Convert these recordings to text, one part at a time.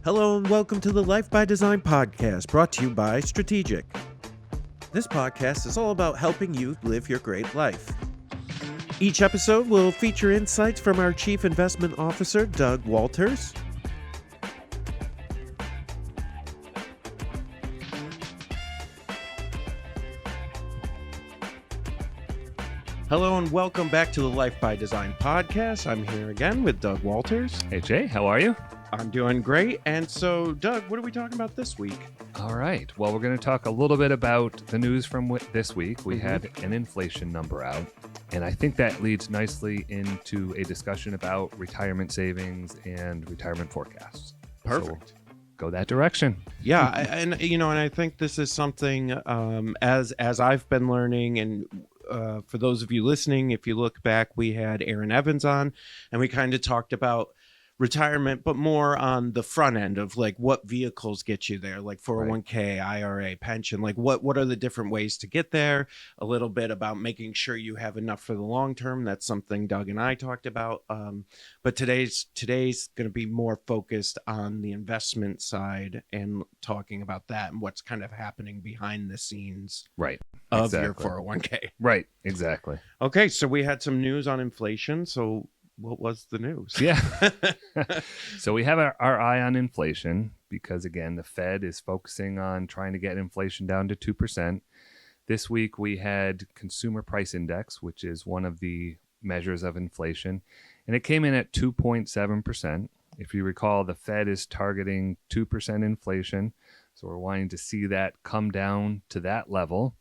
Hello and welcome to the Life by Design podcast, brought to you by Strategic. This podcast is all about helping you live your great life. Each episode will feature insights from our Chief Investment Officer, Doug Walters. Hello and welcome back to the Life by Design podcast. I'm here again with Doug Walters. Hey Jay, how are you? I'm doing great. And so, Doug, what are we talking about this week? All right. Well, we're going to talk a little bit about the news from this week. We had an inflation number out, and I think that leads nicely into a discussion about retirement savings and retirement forecasts. Perfect. So go that direction. Yeah, and I think this is something as I've been learning, and for those of you listening, if you look back, we had Aaron Evans on, and we kind of talked about retirement, but more on the front end of like what vehicles get you there, like 401k, IRA, pension, like what are the different ways to get there, a little bit about making sure you have enough for the long term. That's something Doug and I talked about. But today's going to be more focused on the investment side and talking about that and what's kind of happening behind the scenes of your 401k. Right, exactly. Okay, so we had some news on inflation. So what was the news? Yeah. So we have our eye on inflation because, again, the Fed is focusing on trying to get inflation down to 2%. This week we had Consumer Price Index, which is one of the measures of inflation, and it came in at 2.7%. If you recall, the Fed is targeting 2% inflation, so we're wanting to see that come down to that level.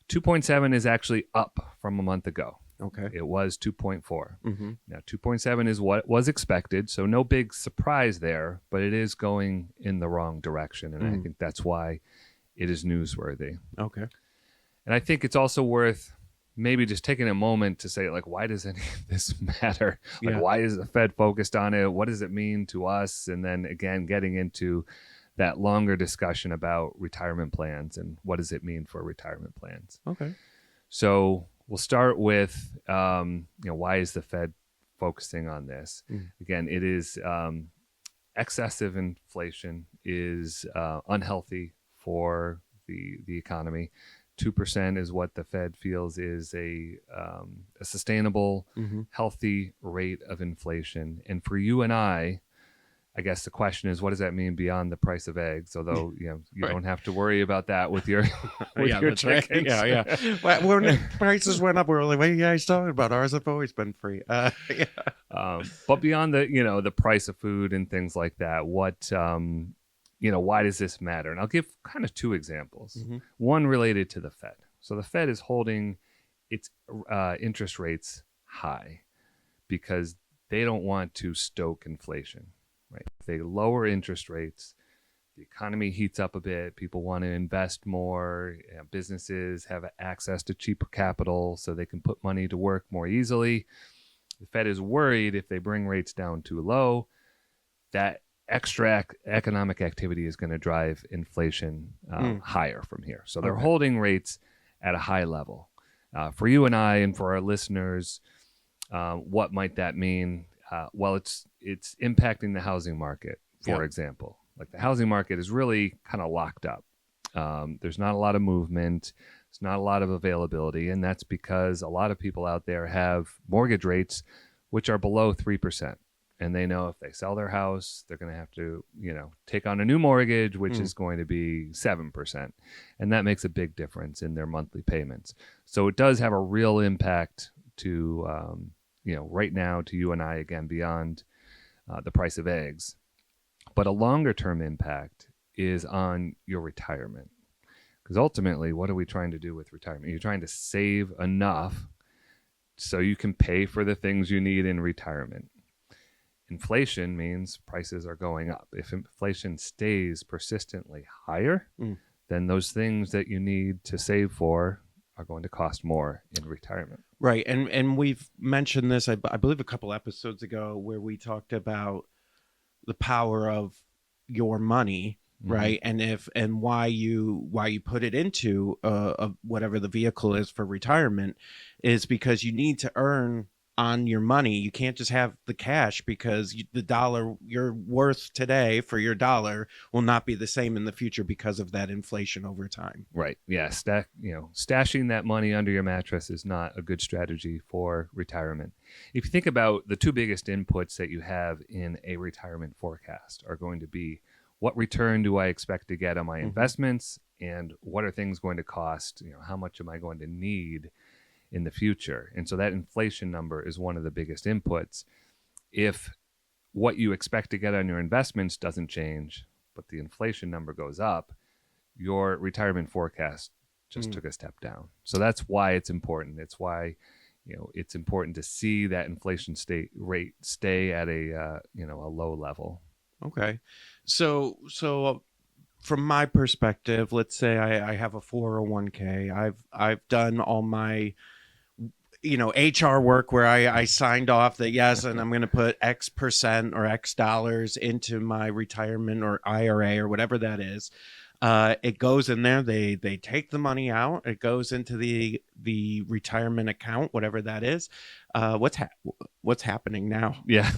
2.7 is actually up from a month ago. Okay. It was 2.4. Now, 2.7 is what was expected, so no big surprise there, but it is going in the wrong direction, and I think that's why it is newsworthy. Okay. And I think it's also worth maybe just taking a moment to say, like, why does any of this matter? Like, why is the Fed focused on it? What does it mean to us? And then, again, getting into that longer discussion about retirement plans and what does it mean for retirement plans. Okay. So we'll start with, why is the Fed focusing on this? Again, it is excessive inflation is unhealthy for the economy. 2% is what the Fed feels is a sustainable, healthy rate of inflation. And for you and I guess the question is, what does that mean beyond the price of eggs? Although, you don't have to worry about that with your your chickens. Right. Yeah. When prices went up, we were like, what are you guys talking about? Ours have always been free. But beyond the price of food and things like that, what, why does this matter? And I'll give kind of two examples. One related to the Fed. So the Fed is holding its interest rates high because they don't want to stoke inflation. Right. If they lower interest rates, the economy heats up a bit. People want to invest more. Businesses have access to cheaper capital so they can put money to work more easily. The Fed is worried if they bring rates down too low, that extra economic activity is going to drive inflation higher from here. So they're holding rates at a high level. For you and I and for our listeners, what might that mean? Well, it's impacting the housing market, for example. Like the housing market is really kind of locked up. There's not a lot of movement. There's not a lot of availability. And that's because a lot of people out there have mortgage rates which are below 3%. And they know if they sell their house, they're going to have to, take on a new mortgage, which is going to be 7%. And that makes a big difference in their monthly payments. So it does have a real impact to right now to you and I, again, beyond the price of eggs. But a longer term impact is on your retirement. Because ultimately, what are we trying to do with retirement? You're trying to save enough so you can pay for the things you need in retirement. Inflation means prices are going up. If inflation stays persistently higher, then those things that you need to save for are going to cost more in retirement. Right. And we've mentioned this, I believe, a couple episodes ago where we talked about the power of your money, right? And why you put it into whatever the vehicle is for retirement is because you need to earn on your money. You can't just have the cash, because the dollar, your worth today for your dollar will not be the same in the future because of that inflation over time. Right. Yeah. Stashing that money under your mattress is not a good strategy for retirement. If you think about the two biggest inputs that you have in a retirement forecast are going to be, what return do I expect to get on my investments, and what are things going to cost? How much am I going to need in the future? And so that inflation number is one of the biggest inputs. If what you expect to get on your investments doesn't change, but the inflation number goes up, your retirement forecast just took a step down. So that's why it's important. It's why it's important to see that inflation rate stay at a low level. Okay. So from my perspective, let's say I have a 401k. I've done all my HR work where I signed off that yes, and I'm going to put X percent or X dollars into my retirement or IRA or whatever that is. It goes in there. They take the money out. It goes into the retirement account, whatever that is. What's happening now? Yeah.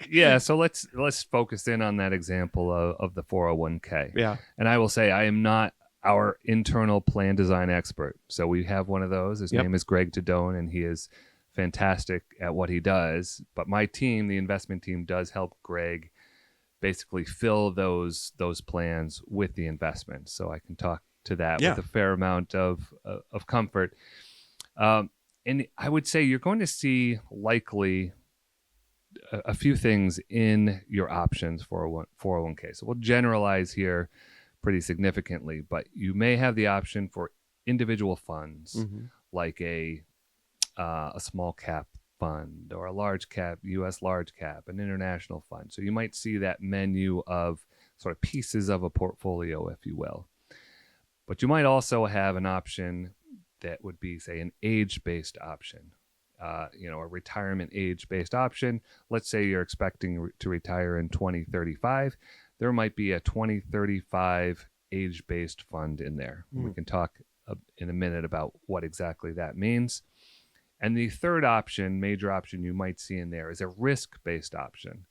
Yeah. So let's focus in on that example of the 401k. Yeah. And I will say, I am not our internal plan design expert. So we have one of those. His name is Greg Tadone, and he is fantastic at what he does. But my team, the investment team, does help Greg basically fill those plans with the investments. So I can talk to that with a fair amount of comfort. And I would say you're going to see likely a few things in your options for 401k. So we'll generalize here pretty significantly, but you may have the option for individual funds, like a small cap fund or a large cap, U.S. large cap, an international fund. So you might see that menu of sort of pieces of a portfolio, if you will. But you might also have an option that would be, say, an age-based option, a retirement age-based option. Let's say you're expecting to retire in 2035. There might be a 2035 age-based fund in there. We can talk in a minute about what exactly that means. And the third option, major option you might see in there, is a risk-based option,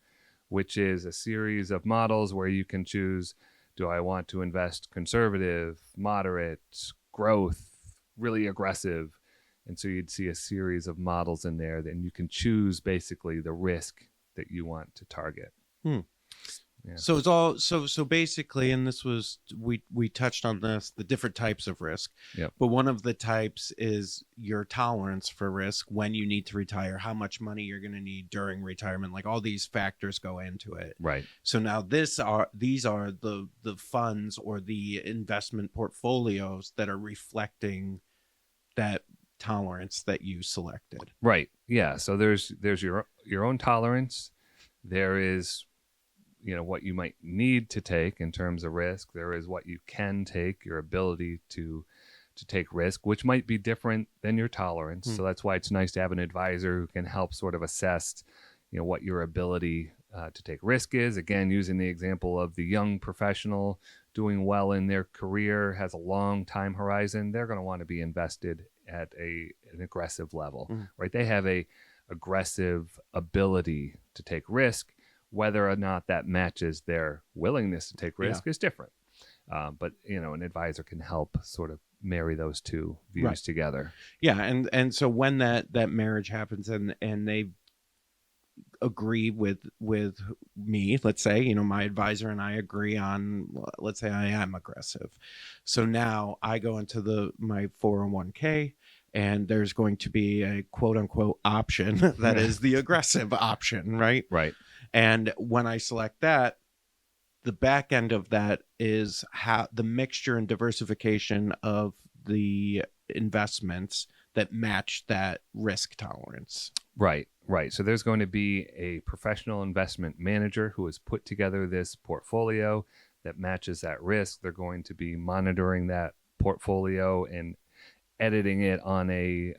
which is a series of models where you can choose, do I want to invest conservative, moderate, growth, really aggressive? And so you'd see a series of models in there, then you can choose basically the risk that you want to target. Yeah. So it's all so basically, and this was we touched on this, the different types of risk. Yep. But one of the types is your tolerance for risk when you need to retire, how much money you're going to need during retirement. Like all these factors go into it. Right. So now these are the funds or the investment portfolios that are reflecting that tolerance that you selected. Right. Yeah. So there's your own tolerance. There is what you might need to take in terms of risk. There is what you can take, your ability to take risk, which might be different than your tolerance. So that's why it's nice to have an advisor who can help sort of assess, what your ability to take risk is. Again, using the example of the young professional doing well in their career, has a long time horizon, they're going to want to be invested at an aggressive level, right? They have a aggressive ability to take risk. Whether or not that matches their willingness to take risk is different. But, an advisor can help sort of marry those two views together. Yeah. And so when that marriage happens and they agree with me, let's say, my advisor and I agree on, let's say I am aggressive. So now I go into my 401k, and there's going to be a quote unquote option that is the aggressive option, right? Right. And when I select that, the back end of that is how the mixture and diversification of the investments that match that risk tolerance. Right. So there's going to be a professional investment manager who has put together this portfolio that matches that risk. They're going to be monitoring that portfolio and editing it on a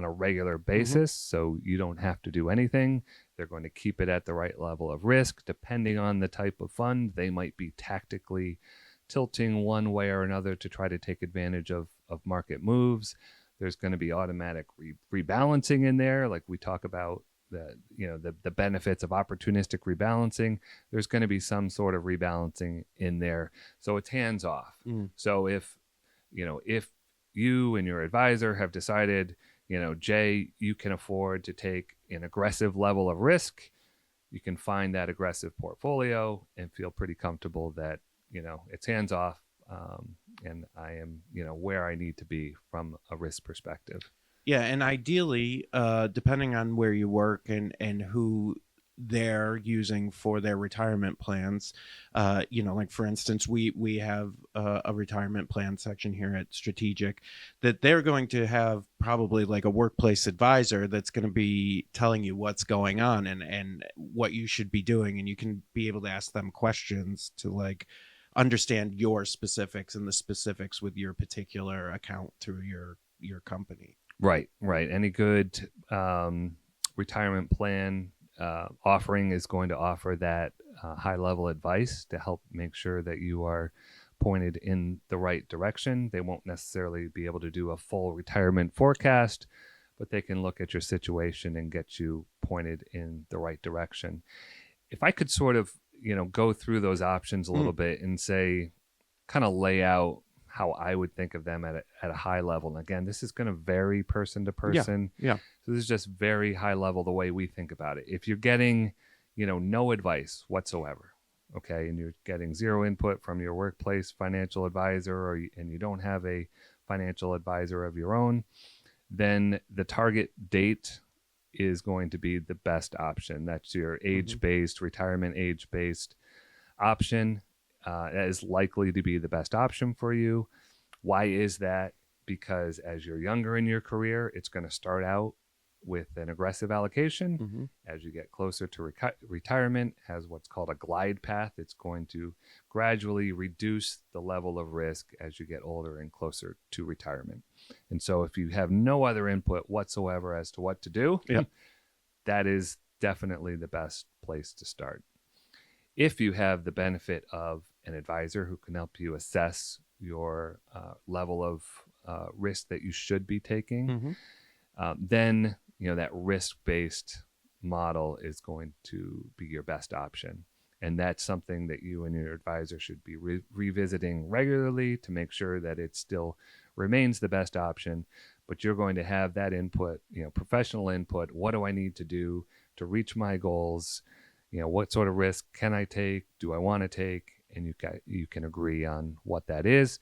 regular basis. So you don't have to do anything. They're going to keep it at the right level of risk. Depending on the type of fund, they might be tactically tilting one way or another to try to take advantage of market moves. There's going to be automatic rebalancing in there, like we talk about the benefits of opportunistic rebalancing. There's going to be some sort of rebalancing in there, so it's hands off. So if you and your advisor have decided, Jay, you can afford to take an aggressive level of risk, you can find that aggressive portfolio and feel pretty comfortable that it's hands off, and I am where I need to be from a risk perspective. Yeah, and ideally, depending on where you work and who they're using for their retirement plans, like for instance, we have a retirement plan section here at Strategic that they're going to have probably like a workplace advisor that's going to be telling you what's going on and what you should be doing, and you can be able to ask them questions to like understand your specifics and the specifics with your particular account through your company. Right. Any good retirement plan offering is going to offer that high level advice to help make sure that you are pointed in the right direction. They won't necessarily be able to do a full retirement forecast, but they can look at your situation and get you pointed in the right direction. If I could sort of, go through those options a little bit and say, kind of lay out how I would think of them at a high level. And again, this is going to vary person to person. Yeah. So this is just very high level the way we think about it. If you're getting, no advice whatsoever, okay, and you're getting zero input from your workplace financial advisor, and you don't have a financial advisor of your own, then the target date is going to be the best option. That's your age-based, retirement age-based option. That is likely to be the best option for you. Why is that? Because as you're younger in your career, it's going to start out with an aggressive allocation. As you get closer to retirement, has what's called a glide path. It's going to gradually reduce the level of risk as you get older and closer to retirement. And so if you have no other input whatsoever as to what to do, that is definitely the best place to start. If you have the benefit of an advisor who can help you assess your level of risk that you should be taking, then that risk-based model is going to be your best option. And that's something that you and your advisor should be revisiting regularly to make sure that it still remains the best option. But you're going to have that input, professional input. What do I need to do to reach my goals? What sort of risk can I take? Do I want to take? And you can agree on what that is.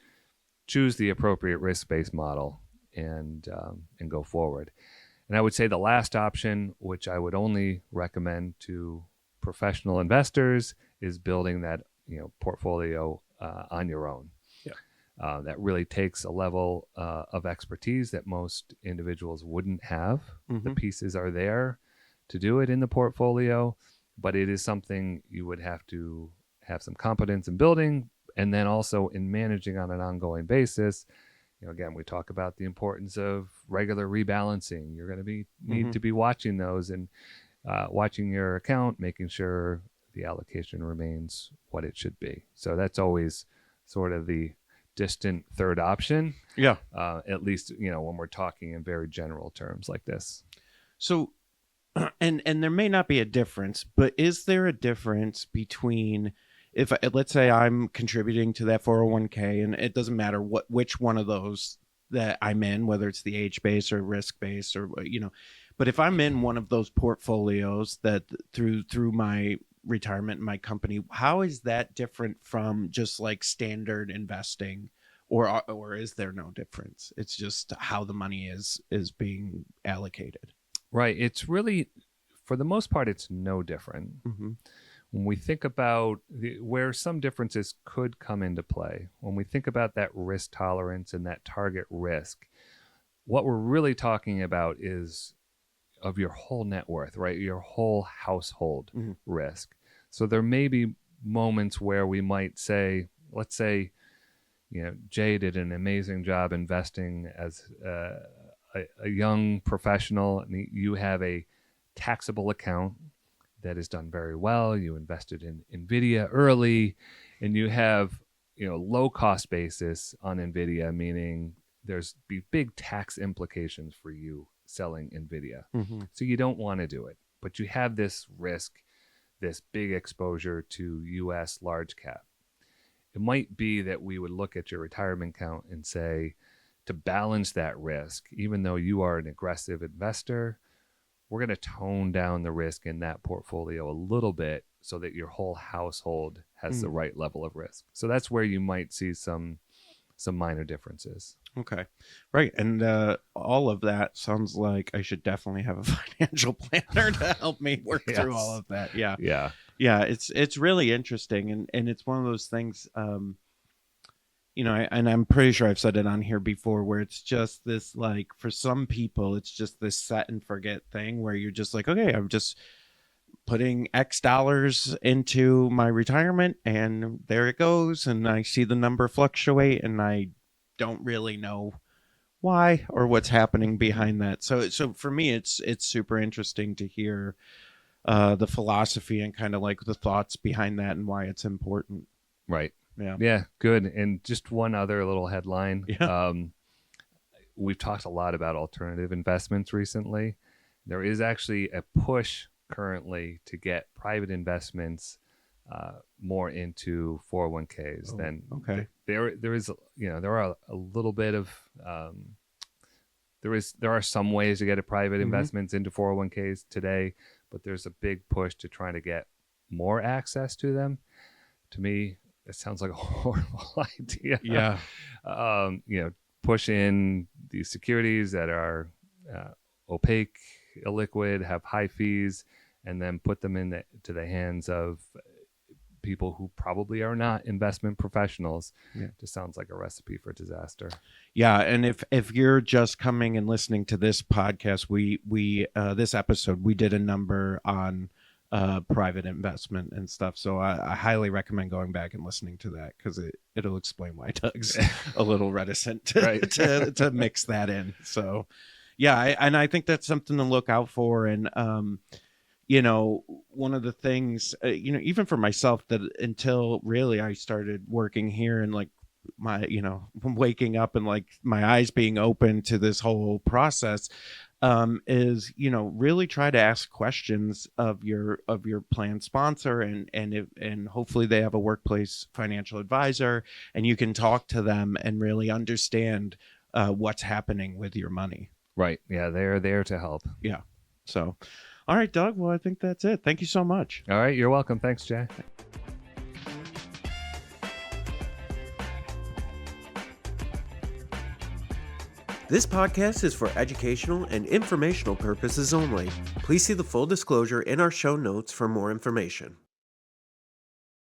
Choose the appropriate risk-based model and go forward. And I would say the last option, which I would only recommend to professional investors, is building that portfolio on your own. That really takes a level of expertise that most individuals wouldn't have. The pieces are there to do it in the portfolio, but it is something you would have to have some competence in building, and then also in managing on an ongoing basis. Again, we talk about the importance of regular rebalancing. You're going to need to be watching those and watching your account, making sure the allocation remains what it should be. So that's always sort of the distant third option. Yeah. At least, when we're talking in very general terms like this. So, and there may not be a difference, but is there a difference between if let's say I'm contributing to that 401k, and it doesn't matter which one of those that I'm in, whether it's the age based or risk based or but if I'm in one of those portfolios that through my retirement in my company, how is that different from just like standard investing, or is there no difference? It's just how the money is being allocated. Right. It's really, for the most part, it's no different. When we think about where some differences could come into play, when we think about that risk tolerance and that target risk, what we're really talking about is of your whole net worth, right? Your whole household risk. So there may be moments where we might say, let's say, Jay did an amazing job investing as a young professional, and you have a taxable account that is done very well. You invested in NVIDIA early, and you have low cost basis on NVIDIA, meaning there's be big tax implications for you selling Nvidia. Mm-hmm. So you don't want to do it, but you have this risk, this big exposure to US large cap. It might be that we would look at your retirement account and say, to balance that risk, even though you are an aggressive investor, we're going to tone down the risk in that portfolio a little bit so that your whole household has the right level of risk. So that's where you might see some minor differences. Okay. Right. And all of that sounds like I should definitely have a financial planner to help me work through all of that. Yeah. Yeah. Yeah. It's really interesting. And it's one of those things, and I'm pretty sure I've said it on here before, where it's just this, like, for some people, it's just this set and forget thing where you're just like, okay, I'm just putting X dollars into my retirement and there it goes. And I see the number fluctuate and I don't really know why or what's happening behind that. So for me, it's super interesting to hear the philosophy and kind of like the thoughts behind that and why it's important. Right. Yeah. Yeah. Good. And just one other little headline. Yeah. We've talked a lot about alternative investments recently. There is actually a push currently to get private investments more into 401ks than okay. There is, there are a little bit of there are some ways to get a private investments into 401ks today, but there's a big push to try to get more access to them. To me, it sounds like a horrible idea. Yeah. Push in these securities that are opaque, illiquid, have high fees, and then put them into the hands of people who probably are not investment professionals. Yeah. Just sounds like a recipe for disaster. Yeah, and if you're just coming and listening to this podcast, we this episode we did a number on private investment and stuff. So I highly recommend going back and listening to that because it'll explain why Doug's a little reticent to mix that in. So yeah, I think that's something to look out for. And one of the things, even for myself, that until really I started working here and like my, waking up and like my eyes being open to this whole process, is, really try to ask questions of your plan sponsor and hopefully they have a workplace financial advisor and you can talk to them and really understand what's happening with your money. Right. Yeah. They're there to help. Yeah. So, all right, Doug. Well, I think that's it. Thank you so much. All right. You're welcome. Thanks, Jay. This podcast is for educational and informational purposes only. Please see the full disclosure in our show notes for more information.